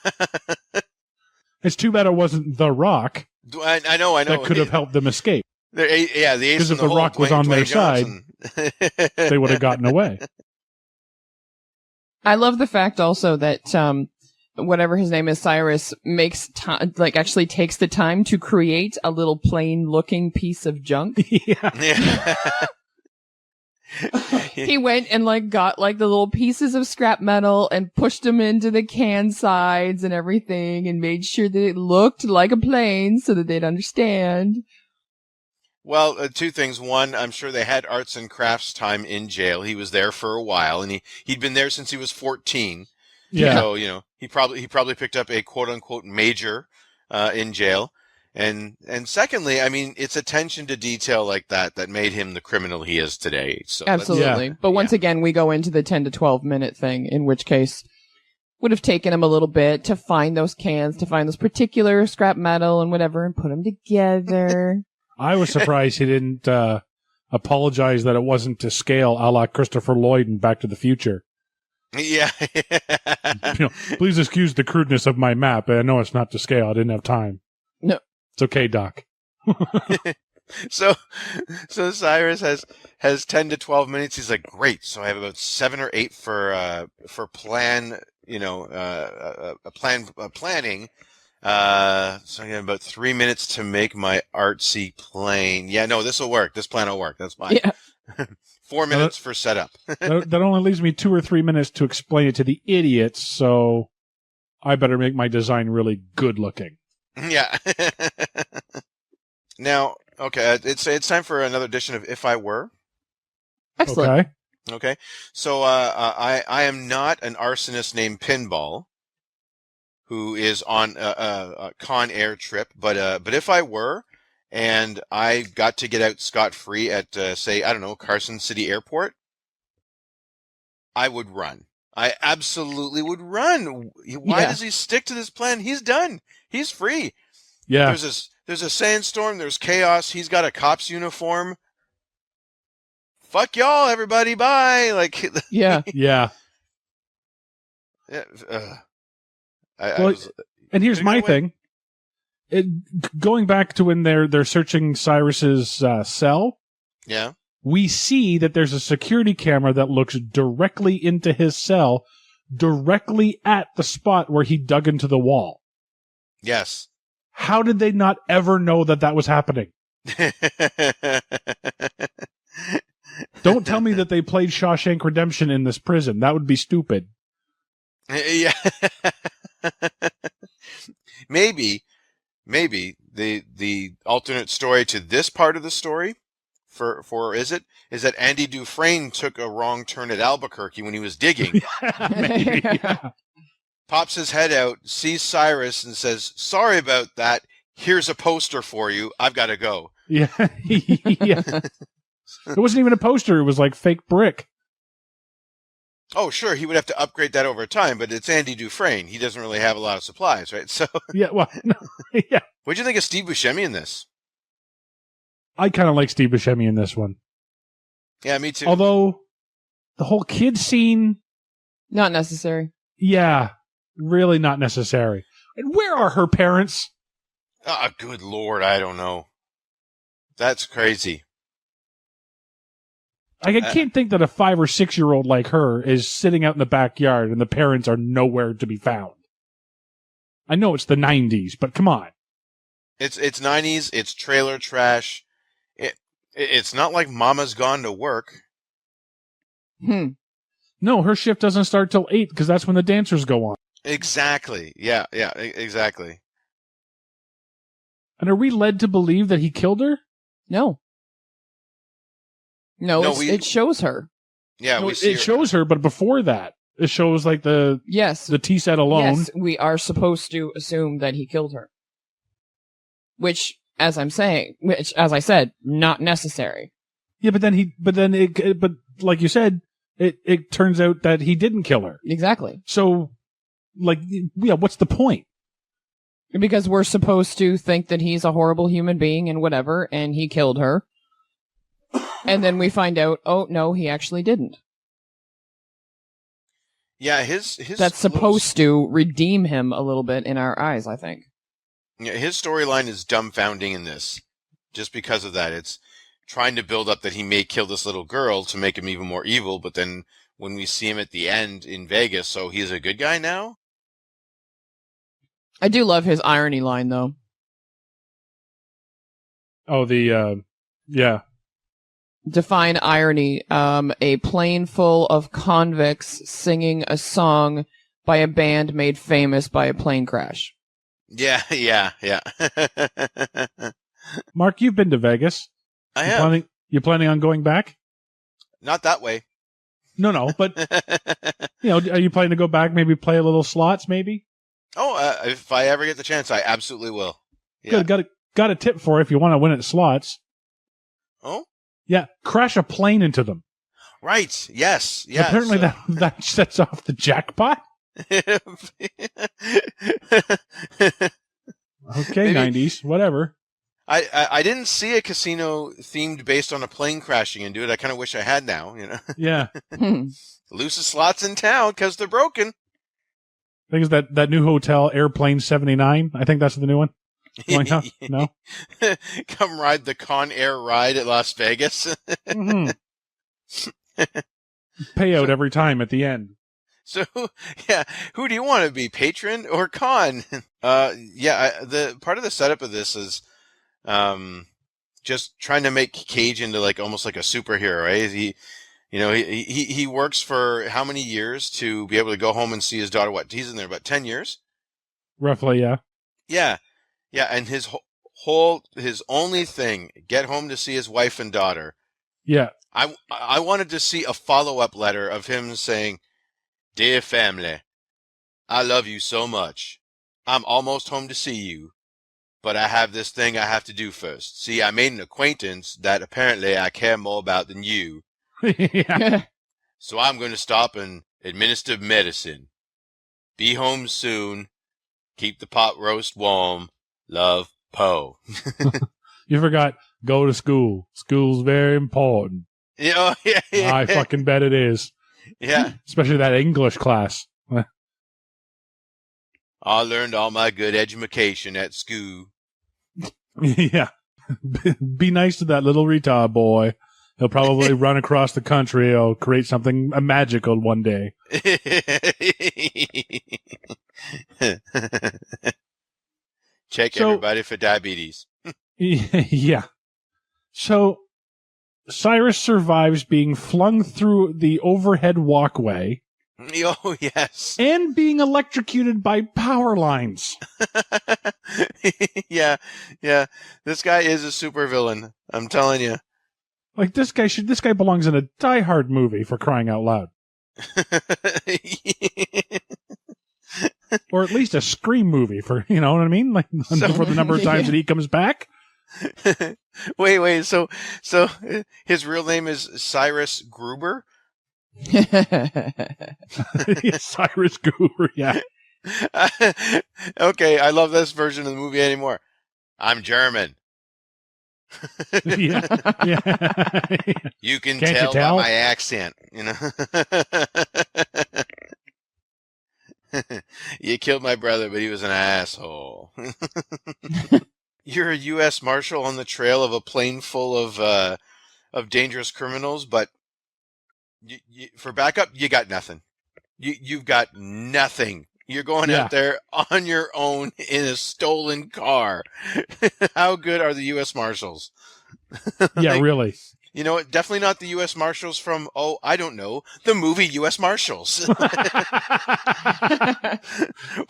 It's too bad it wasn't the rock I know. that could have helped them escape. Yeah, the ace Because in if the the hole, rock was on their side, Johnson. they would have gotten away. I love the fact also that whatever his name is, Cyrus, makes time, like actually takes the time to create a little plain looking piece of junk. Yeah. Yeah. He went and like got like the little pieces of scrap metal and pushed them into the can sides and everything and made sure that it looked like a plane so that they'd understand. Well, two things. One, I'm sure they had arts and crafts time in jail. He was there for a while, and he'd been there since he was 14. Yeah. So he probably picked up a quote unquote major in jail. And secondly, I mean, it's attention to detail like that made him the criminal he is today. So Absolutely. Yeah. But once again, we go into the 10 to 12 minute thing, in which case would have taken him a little bit to find those cans, to find those particular scrap metal and whatever, and put them together. I was surprised he didn't apologize that it wasn't to scale a la Christopher Lloyd in Back to the Future. Yeah. Please excuse the crudeness of my map. I know it's not to scale. I didn't have time. No. It's okay, Doc. So Cyrus has 10 to 12 minutes. He's like, great. So I have about 7 or 8 for plan, planning. So I have about 3 minutes to make my artsy plane. Yeah, no, this will work. This plan will work. That's fine. Yeah. 4 minutes for setup. that only leaves me 2 or 3 minutes to explain it to the idiots, so I better make my design really good looking. Yeah. Now, okay, it's time for another edition of If I Were. Excellent. Okay? Okay, so I am not an arsonist named Pinball, who is on a Con Air trip, but if I were, and I got to get out scot-free at say, I don't know, Carson City Airport, I would run. I absolutely would run. Why does he stick to this plan? He's done. He's free. Yeah. There's a sandstorm. There's chaos. He's got a cop's uniform. Fuck y'all, everybody. Bye. Like, Yeah. Yeah. And here's my thing. Going back to when they're searching Cyrus's cell, Yeah. we see that there's a security camera that looks directly into his cell, directly at the spot where he dug into the wall. Yes. How did they not ever know that was happening? Don't tell me that they played Shawshank Redemption in this prison. That would be stupid. Yeah. Maybe the alternate story to this part of the story is that Andy Dufresne took a wrong turn at Albuquerque when he was digging. Maybe, yeah. Pops his head out, sees Cyrus, and says, "Sorry about that. Here's a poster for you. I've got to go." Yeah. Yeah. It wasn't even a poster. It was like fake brick. Oh, sure, he would have to upgrade that over time, but it's Andy Dufresne. He doesn't really have a lot of supplies, right? So, Yeah. Well, no, yeah. what'd you think of Steve Buscemi in this? I kind of like Steve Buscemi in this one. Yeah, me too. Although the whole kid scene, Not necessary. yeah, really not necessary. And where are her parents? Ah, good Lord, I don't know. That's crazy. I can't think that a 5 or 6 year old like her is sitting out in the backyard and the parents are nowhere to be found. I know it's the 90s, but come on. It's 90s. It's trailer trash. It's not like Mama's gone to work. No, her shift doesn't start till 8 because that's when the dancers go on. Exactly. Yeah, exactly. And are we led to believe that he killed her? No, it shows her. Yeah, No, we see. it shows her, but before that, it shows like the tea set alone. Yes, we are supposed to assume that he killed her. Which, as I said, not necessary. Yeah, but like you said, it turns out that he didn't kill her. Exactly. So, like, yeah, what's the point? Because we're supposed to think that he's a horrible human being and whatever, and he killed her. And then we find out, oh, no, he actually didn't. Yeah, his That's supposed to redeem him a little bit in our eyes, I think. Yeah, his storyline is dumbfounding in this, just because of that. It's trying to build up that he may kill this little girl to make him even more evil, but then when we see him at the end in Vegas, so he's a good guy now? I do love his irony line, though. Oh, yeah. Define irony. A plane full of convicts singing a song by a band made famous by a plane crash. Yeah. Mark, you've been to Vegas. I have. You planning on going back? Not that way. No, but are you planning to go back? Maybe play a little slots, maybe? If I ever get the chance, I absolutely will. Yeah. Good. Got a tip for you if you want to win at slots. Oh? Yeah, crash a plane into them. Right. Yes. Apparently that sets off the jackpot. Okay, Maybe. 90s, whatever. I didn't see a casino themed based on a plane crashing into it. I kind of wish I had now, Yeah. Loosest slots in town because they're broken. I think it's that new hotel, Airplane 79. I think that's the new one. Going up? No? Come ride the Con Air ride at Las Vegas. Mm-hmm. Payout every time at the end. So, yeah, who do you want to be, patron or con? The part of the setup of this is just trying to make Cage into like almost like a superhero, right? He works for how many years to be able to go home and see his daughter? What, he's in there about 10 years? Roughly, yeah. Yeah, and his his only thing, get home to see his wife and daughter. Yeah. I wanted to see a follow-up letter of him saying, "Dear family, I love you so much. I'm almost home to see you, but I have this thing I have to do first. See, I made an acquaintance that apparently I care more about than you. Yeah. So I'm going to stop and administer medicine. Be home soon. Keep the pot roast warm. Love, Poe." You forgot, go to school. School's very important. Yeah. I fucking bet it is. Yeah. Especially that English class. I learned all my good education at school. Yeah. Be nice to that little retard boy. He'll probably run across the country. He'll create something magical one day. Check everybody for diabetes. Yeah. So Cyrus survives being flung through the overhead walkway. Oh, yes. And being electrocuted by power lines. Yeah. This guy is a supervillain. I'm telling you. Like this guy belongs in a Die Hard movie, for crying out loud. Or at least a Scream movie, for, you know what I mean? Like for the number of times that he comes back. Wait. So his real name is Cyrus Gruber? Cyrus Gruber, yeah. Okay, I love this version of the movie anymore. I'm German. Yeah. You can Can't tell, you tell by my accent, You killed my brother, but he was an asshole. You're a U.S. Marshal on the trail of a plane full of dangerous criminals, but for backup, you got nothing. You've got nothing. You're going out there on your own in a stolen car. How good are the U.S. Marshals? Yeah, really. You know what? Definitely not the U.S. Marshals from, I don't know, the movie U.S. Marshals.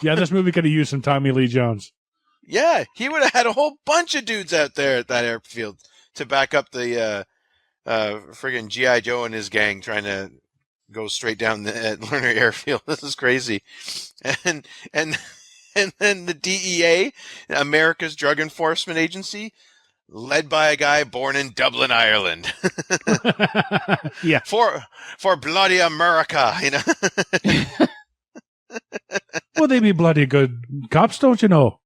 Yeah, this movie could have used some Tommy Lee Jones. Yeah, he would have had a whole bunch of dudes out there at that airfield to back up the friggin' G.I. Joe and his gang trying to go straight down the Lerner airfield. This is crazy. And then the DEA, America's Drug Enforcement Agency, led by a guy born in Dublin, Ireland. Yeah. For bloody America, you know. Well, they be bloody good cops, don't you know?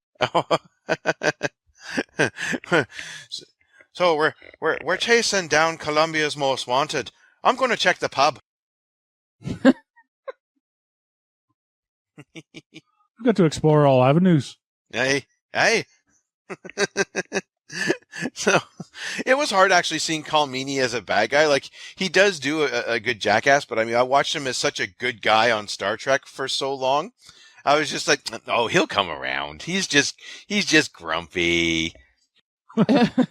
So we're chasing down Colombia's most wanted. I'm going to check the pub. We've got to explore all avenues. Hey. So it was hard actually seeing Calmini as a bad guy. Like, he does do a good jackass, but I mean, I watched him as such a good guy on Star Trek for so long. I was just like, oh, he'll come around. He's just grumpy.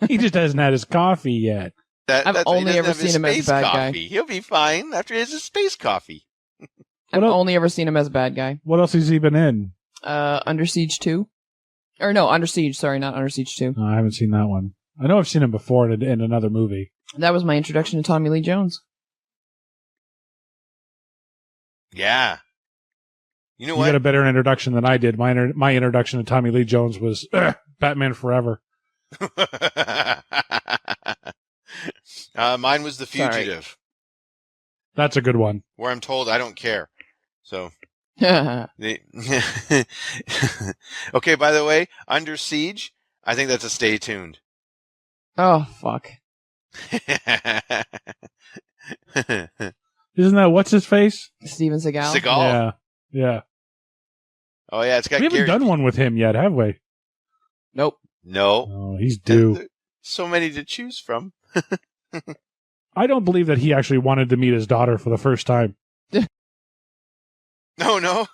He just hasn't had his coffee yet. I've only ever seen him as a bad guy. He'll be fine after he has his space coffee. I've only ever seen him as a bad guy. What else has he been in? Under Siege 2. Or no, Under Siege. Sorry, not Under Siege 2. No, I haven't seen that one. I know I've seen him before in another movie. That was my introduction to Tommy Lee Jones. Yeah. You know You what? got a better introduction than I did. My introduction to Tommy Lee Jones was Batman Forever. Mine was The Sorry. Fugitive, That's a good one. where I'm told I don't care. So, Oh, okay, by the way, Under Siege, I think that's a stay tuned. fuck. Isn't that what's his face? Steven Seagal. Seagal. Yeah. Oh, yeah, it's got We haven't Gary. done one with him yet, have we? Nope. No. Oh, he's due. So many to choose from. I don't believe that he actually wanted to meet his daughter for the first time. No.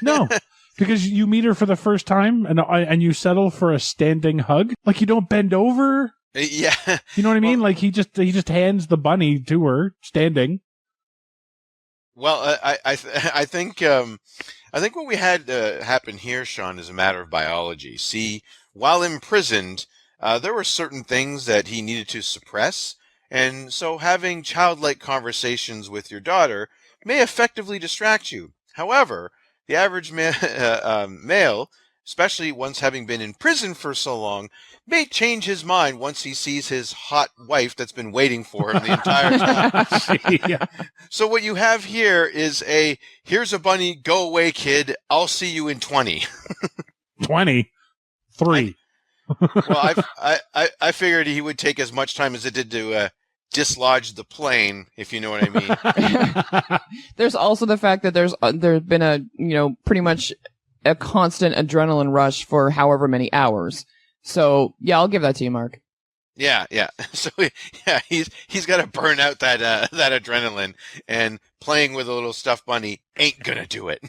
No, because you meet her for the first time and you settle for a standing hug. Like, you don't bend over. Yeah. You know what I mean? Well- Like, he just hands the bunny to her standing. Well, I think what we had happen here, Sean, is a matter of biology. See, while imprisoned, there were certain things that he needed to suppress, and so having childlike conversations with your daughter may effectively distract you. However, the average male, especially once having been in prison for so long, may change his mind once he sees his hot wife that's been waiting for him the entire time. Yeah. So what you have here is here's a bunny, go away, kid. I'll see you in 20. 23. Well, I figured he would take as much time as it did to dislodge the plane, if you know what I mean. There's also the fact that there's been a pretty much a constant adrenaline rush for however many hours. So yeah, I'll give that to you, Mark. Yeah. So yeah, he's got to burn out that adrenaline, and playing with a little stuffed bunny ain't gonna do it.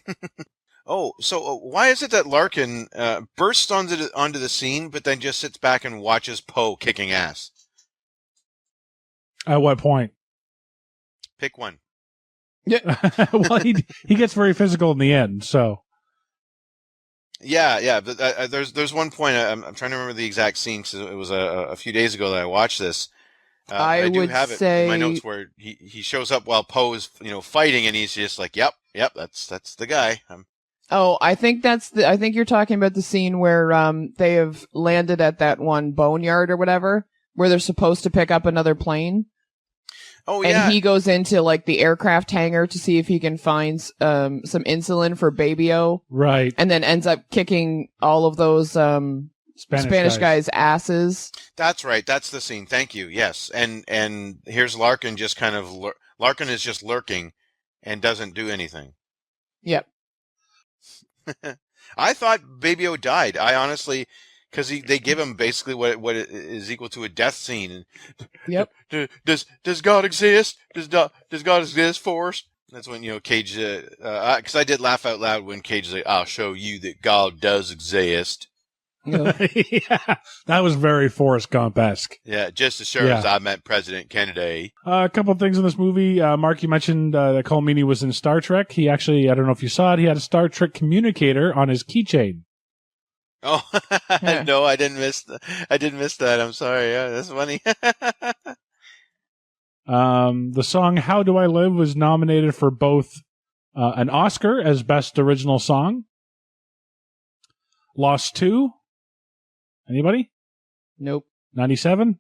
Oh, so why is it that Larkin bursts onto the scene, but then just sits back and watches Poe kicking ass? At what point? Pick one. Well, he gets very physical in the end, so. Yeah. But, there's one point I'm trying to remember the exact scene because it was a few days ago that I watched this. I do would have it say in my notes where he shows up while Poe is fighting, and he's just like, yep, that's the guy. I think I think you're talking about the scene where they have landed at that one boneyard or whatever, where they're supposed to pick up another plane. Oh yeah. And he goes into like the aircraft hangar to see if he can find some insulin for Baby-O. Right. And then ends up kicking all of those Spanish guys' asses. That's right. That's the scene. Thank you. Yes. And here's Larkin just kind of Larkin is just lurking and doesn't do anything. Yep. I thought Baby-O died. I honestly, because they give him basically what is equal to a death scene. Yep. Does God exist? Does God exist for us? That's when Cage. Because I did laugh out loud when Cage is like, "I'll show you that God does exist." Yeah, that was very Forrest Gump-esque. Yeah, just as sure as I met President Kennedy. A couple of things in this movie. Mark, you mentioned that Colmini was in Star Trek. He actually, I don't know if you saw it, he had a Star Trek communicator on his keychain. Oh, no, I didn't miss that. I'm sorry. Yeah, that's funny. The song How Do I Live was nominated for both an Oscar as Best Original Song. Lost 2. Anybody? Nope. 97?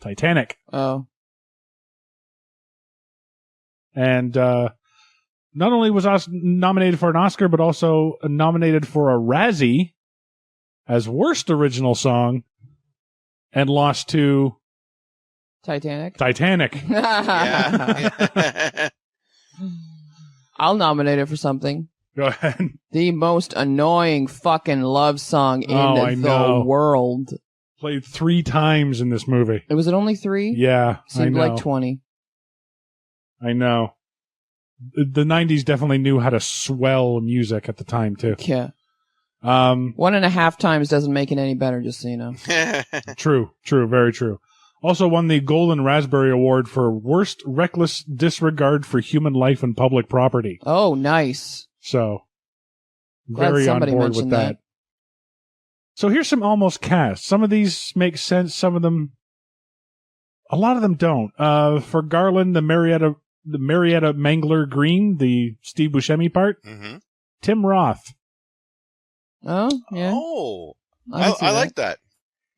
Titanic. Oh. And not only was Os nominated for an Oscar, but also nominated for a Razzie as Worst Original Song, and lost to Titanic. Yeah. I'll nominate it for something. Go ahead. The most annoying fucking love song in I the know. world. Played 3 times in this movie. Was it only 3? Yeah, Seemed I know. like 20. I know. The 90s definitely knew how to swell music at the time, too. Yeah. 1.5 times doesn't make it any better, just so you know. True, very true. Also won the Golden Raspberry Award for Worst Reckless Disregard for Human Life and Public Property. Oh, nice. So, Glad very on somebody board with mentioned that. So here's some almost cast. Some of these make sense. Some of them, a lot of them don't. For Garland, the Marietta Mangler Green, the Steve Buscemi part, Mm-hmm. Tim Roth. Oh, yeah. Oh, can see I that. like that.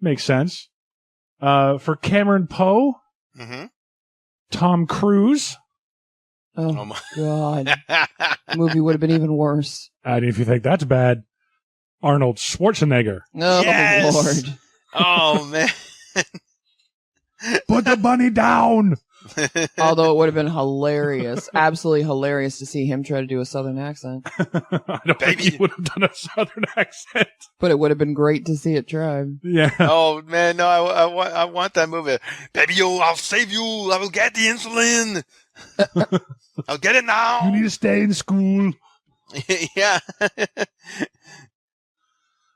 Makes sense. For Cameron Poe, Mm-hmm. Tom Cruise. Oh Oh, my. God. The movie would have been even worse. And if you think that's bad, Arnold Schwarzenegger. Oh, Yes! Lord. Oh man. Put the bunny down. Although it would have been hilarious, absolutely hilarious to see him try to do a southern accent. I don't think he Baby. would have done a southern accent. But it would have been great to see it tried. Yeah. Oh man, no, I want that movie. Baby, I'll save you. I will get the insulin. I'll get it now. You need to stay in school. Yeah.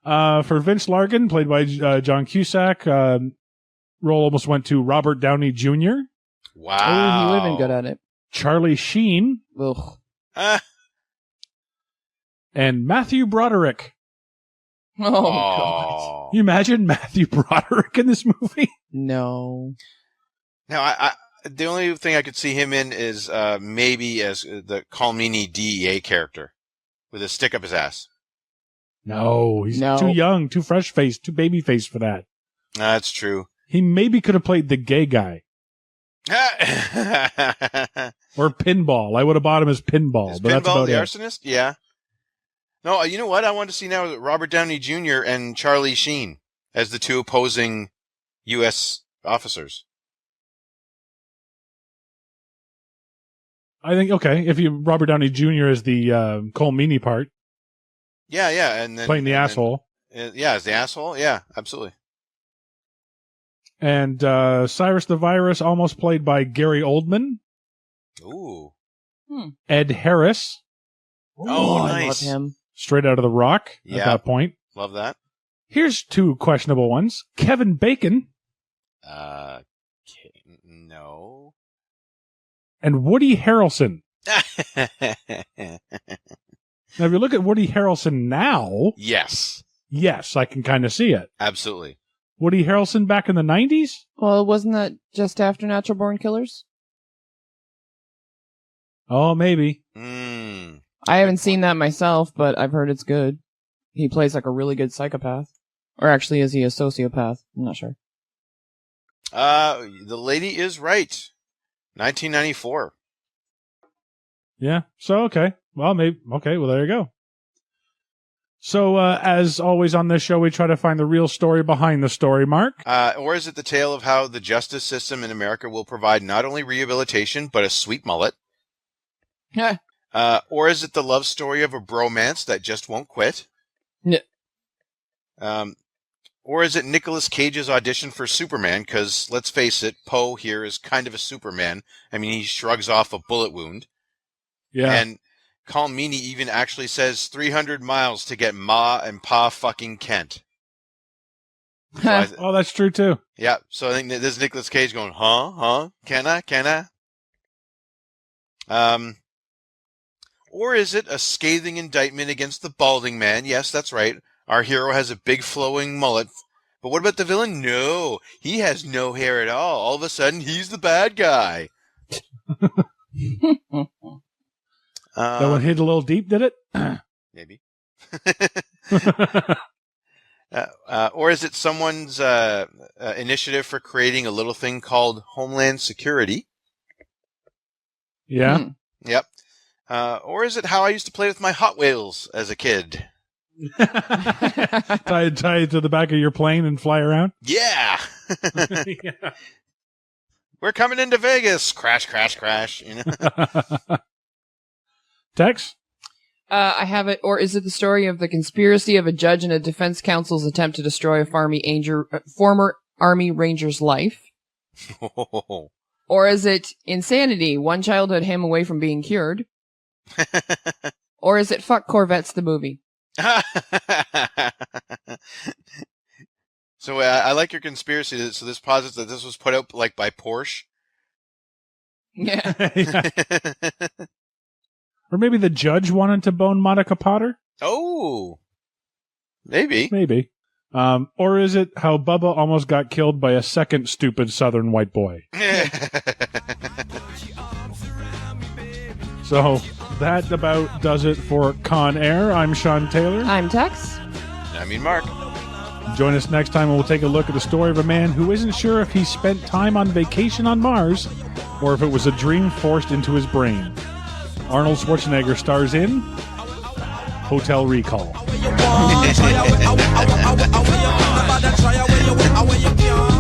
For Vince Larkin, played by John Cusack, role almost went to Robert Downey Jr., Wow. Oh, he would have been good at it. Charlie Sheen, Ugh. and Matthew Broderick. Oh, God. Can you imagine Matthew Broderick in this movie? No. Now, I the only thing I could see him in is maybe as the Colmini DEA character with a stick up his ass. No, he's No. too young, too fresh-faced, too baby-faced for that. That's true. He maybe could have played the gay guy. Or Pinball. I would have bought him as Pinball, Is but that's Pinball about the it. arsonist? Yeah. No, you know what? I want to see now Robert Downey Jr. and Charlie Sheen as the two opposing U.S. officers. I think, okay, if you Robert Downey Jr. is the Cole Meany part, Yeah, and then playing the asshole, Yeah, as the asshole. Yeah, absolutely. and Cyrus the Virus, almost played by Gary Oldman, Ooh. Ed Harris, Oh, I love nice. him. straight out of The Rock at Yeah. that point. Love that. Here's 2 questionable ones. Kevin Bacon No. and Woody Harrelson. Now, if you look at Woody Harrelson now, Yes, yes, I can kind of see it. absolutely. Woody Harrelson back in the 90s? Well, wasn't that just after Natural Born Killers? Oh, maybe. Mm. I haven't seen that myself, but I've heard it's good. He plays like a really good psychopath. Or actually, is he a sociopath? I'm not sure. The lady is right. 1994. Yeah. So, okay. Well, maybe. Okay. Well, there you go. So, as always on this show, we try to find the real story behind the story, Mark. Or is it the tale of how the justice system in America will provide not only rehabilitation, but a sweet mullet? Or is it the love story of a bromance that just won't quit? No. Or is it Nicolas Cage's audition for Superman? Because, let's face it, Poe here is kind of a Superman. I mean, he shrugs off a bullet wound. Yeah. And Colmini even actually says 300 miles to get Ma and Pa fucking Kent. So Oh, that's true, too. yeah, so I think that this is Nicolas Cage going, huh? Can I? Or is it a scathing indictment against the balding man? Yes, that's right. Our hero has a big flowing mullet. But what about the villain? No, he has no hair at all. All of a sudden, he's the bad guy. That one hit a little deep, did it? Maybe. Or is it someone's initiative for creating a little thing called Homeland Security? Yeah. Yep. Or is it how I used to play with my Hot Wheels as a kid? tie it to the back of your plane and fly around. Yeah. Yeah. We're coming into Vegas. Crash, crash, crash. You know? Tex? I have it. Or is it the story of the conspiracy of a judge and a defense counsel's attempt to destroy a former Army Ranger's life? Or is it Insanity, one childhood him away from being cured? Or is it Fuck Corvettes, the movie? So I like your conspiracy. So this posits that this was put out like by Porsche. Yeah. Or maybe the judge wanted to bone Monica Potter? Oh, maybe. Maybe. Or is it how Bubba almost got killed by a second stupid southern white boy? So that about does it for Con Air. I'm Sean Taylor. I'm Tex. Mark. Join us next time and we'll take a look at the story of a man who isn't sure if he spent time on vacation on Mars or if it was a dream forced into his brain. Arnold Schwarzenegger stars in Hotel Recall. Try